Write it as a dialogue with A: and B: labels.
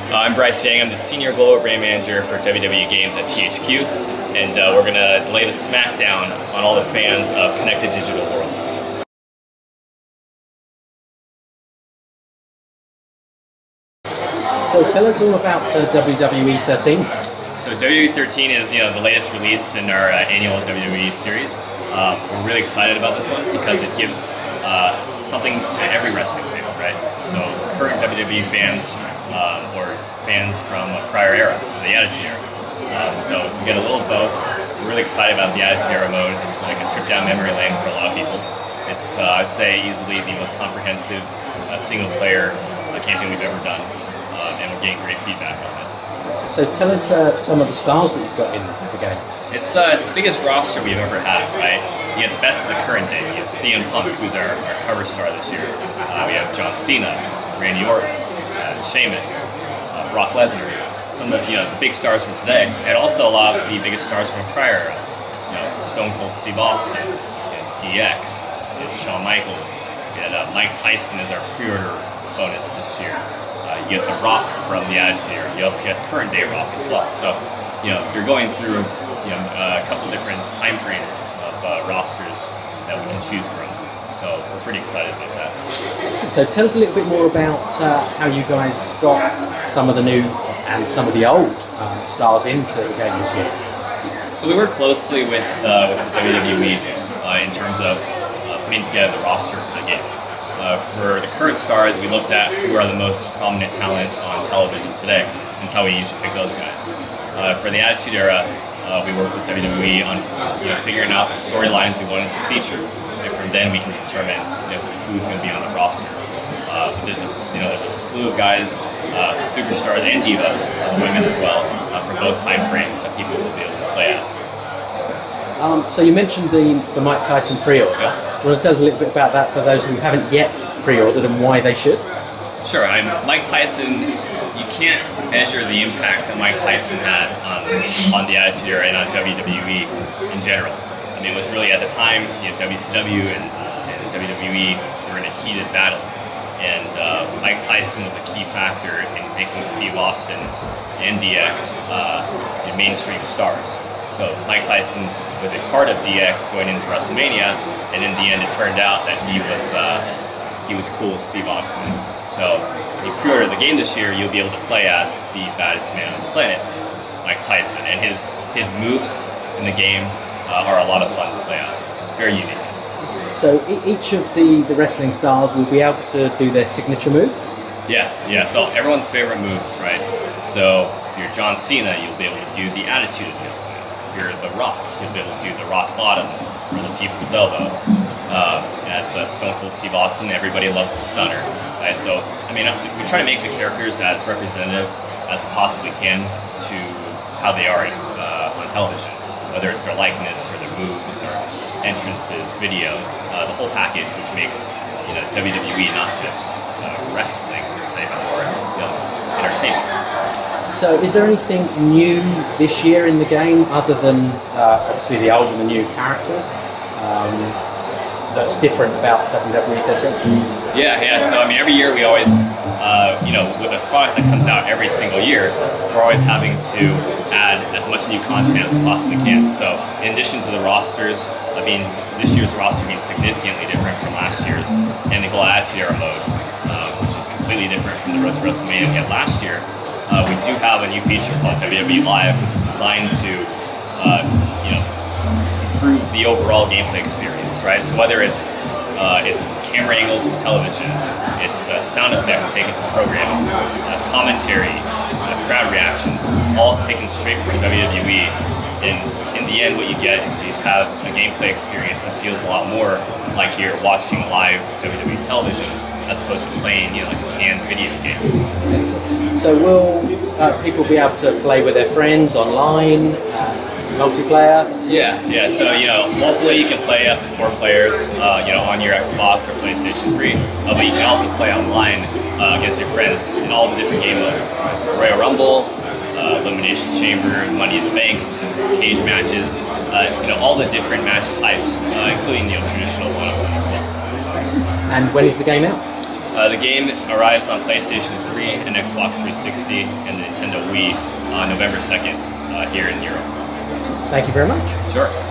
A: I'm Bryce Yang. I'm the Senior Global Brand Manager for WWE Games at THQ, and we're going to lay the smackdown on all the fans of Connected Digital World.
B: So tell us all about WWE 13.
A: So WWE 13 is the latest release in our annual WWE series. We're really excited about this one because it gives something to every wrestling fan, right? So current WWE fans or fans from a prior era, the Attitude Era. So we get a little of both. We're really excited about the Attitude Era mode. It's like a trip down memory lane for a lot of people. It's, I'd say, easily the most comprehensive single-player campaign we've ever done, and we're getting great feedback on it.
B: So tell us some of the stars that you've got in the game.
A: It's the biggest roster we've ever had, right? You have the best of the current day. You have CM Punk, who's our cover star this year. We have John Cena, Randy Orton, Sheamus, Brock Lesnar. Some of the big stars from today, and also a lot of the biggest stars from a prior era. Stone Cold Steve Austin, DX, Shawn Michaels. We had Mike Tyson as our pre-order bonus this year. You get The Rock from the Attitude Era. You also get current day Rock as well. So, you're going through a couple different time frames of rosters that we can choose from. So we're pretty excited about that.
B: So tell us a little bit more about how you guys got some of the new and some of the old stars into the game this year.
A: So we work closely with the WWE in terms of putting together the roster for the game. For the current stars, we looked at who are the most prominent talent on television today. That's how we usually pick those guys. For the Attitude Era, we worked with WWE on figuring out the storylines we wanted to feature, and from then we can determine who's going to be on the roster. There's a slew of guys, superstars and divas, some women as well, for both time frames that people will be able to play as.
B: So you mentioned the Mike Tyson pre-order.
A: Yeah.
B: Do you want to tell us a little bit about that for those who haven't yet pre-ordered and why they should?
A: Sure. Mike Tyson, you can't measure the impact that Mike Tyson had on the Attitude Era and on WWE in general. I mean, it was really, at the time, WCW and WWE were in a heated battle. And Mike Tyson was a key factor in making Steve Austin and DX mainstream stars. So Mike Tyson was a part of DX going into WrestleMania, and in the end it turned out that he was cool with Steve Austin. So if you pre-order the game this year, you'll be able to play as the baddest man on the planet, Mike Tyson. And his moves in the game are a lot of fun to play as. It's very unique.
B: So each of the wrestling stars will be able to do their signature moves?
A: Yeah. So everyone's favorite moves, right? So if you're John Cena, you'll be able to do the Attitude Adjustment. If you're The Rock, you'll be able to do the Rock Bottom or the People's Elbow. As Stone Cold Steve Austin, everybody loves the Stunner. Right? So, we try to make the characters as representative as we possibly can to how they are on television. Whether it's their likeness or their moves or entrances, videos, the whole package, which makes WWE not just wrestling per se, but more entertainment.
B: So is there anything new this year in the game other than obviously the old and the new characters that's different about WWE 13?
A: Yeah. So every year we always, with a product that comes out every single year, we're always having to add as much new content as we possibly can. So in addition to the rosters, this year's roster being significantly different from last year's, and the whole Attitude Era mode, which is completely different from the Road to WrestleMania we had last year. We do have a new feature called WWE Live, which is designed to improve the overall gameplay experience, right? So whether it's camera angles from television, it's sound effects taken from programming, commentary, crowd reactions, all taken straight from WWE. And in the end, what you get is you have a gameplay experience that feels a lot more like you're watching live WWE television as opposed to playing, like a canned video game.
B: So will people be able to play with their friends online, multiplayer?
A: Yeah. So locally you can play up to 4 players, on your Xbox or PlayStation 3. But you can also play online against your friends in all the different game modes: Royal Rumble, Elimination Chamber, Money in the Bank, cage matches. All the different match types, including traditional one-on-one as well.
B: And when is the game out?
A: The game arrives on PlayStation 3 and Xbox 360 and the Nintendo Wii on November 2nd here in Europe.
B: Thank you very much.
A: Sure.